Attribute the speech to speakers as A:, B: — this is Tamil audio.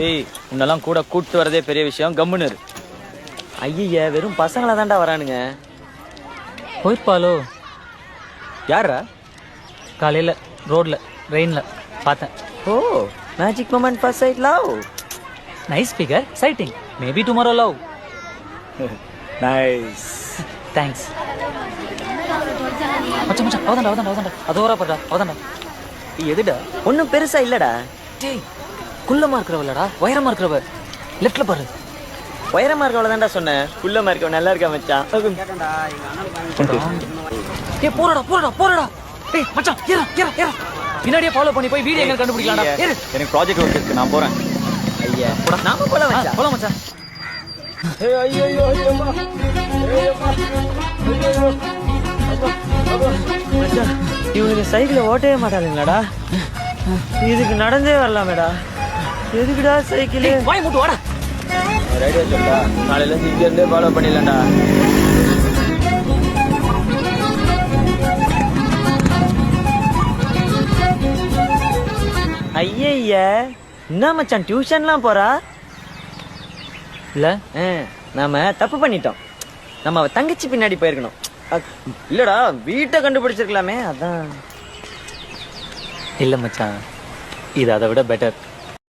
A: ஏய் உன்னெல்லாம் கூட கூட்டு வரதே பெரிய விஷயம். கம்முன்னு இரு. ஐய வெறும் பசங்களா தான்டா வரானுங்க.
B: போயிருப்பாளோ?
A: யாரா?
B: காலையில் ரோட்ல ரெயினில் பார்த்தேன்.
A: Oh magic moment first sight love.
B: Nice figure sighting. Maybe tomorrow love.
A: Nice.
B: Thanks மச்சான். மச்சான் அவதான்டா அது ஓரா படுறா. அவதான்டா.
A: எதுடா? ஒன்றும் பெருசா இல்லடா.
B: டேய் குள்ளமா இருக்கிறவளடா, உயரமா இருக்கிறவ. லெஃப்ட்ல பாரு.
A: உயரமா இருக்கவள தான்டா சொன்னேன். குள்ளமா இருக்கவ நல்லா இருக்கா மச்சான்.
B: ஏய் போறடா. டேய் மச்சான் ஏற. பின்னாடியே ஃபாலோ பண்ணி போய் வீடியோ எங்க கண்டுபிடிக்கலாம்டா. ஏறு.
A: எனக்கு ப்ராஜெக்ட் ஒர்க் இருக்கு, நான் போறேன். ஐயா போடா. நாம போலாம் மச்சான்.
B: போலாம் மச்சான்.
A: ஏய் ஐயோ மச்சான் இவனுக்கு சைக்கிளை ஓட்டவே மாட்டானுங்களாடா. இதுக்கு நடந்தே வரலாமேடா. எதுக்குடா சைக்கிள்?
B: வாய் மூட்டு வாடா.
A: ரைடே சொல்டா. நாளையில இருந்து இங்க இருந்தே ஃபாலோ பண்ணிடலாம்டா. ஐய என்ன மச்சான் டியூஷன்லாம் போறா?
B: இல்ல
A: நாம தப்பு பண்ணிட்டோம். நம்ம அவ தங்கச்சி பின்னாடி போயிருக்கணும். இல்லடா வீட்டை கண்டுபிடிச்சிருக்கலாமே. அதான்
B: இல்ல மச்சான், இது அதை விட பெட்டர்.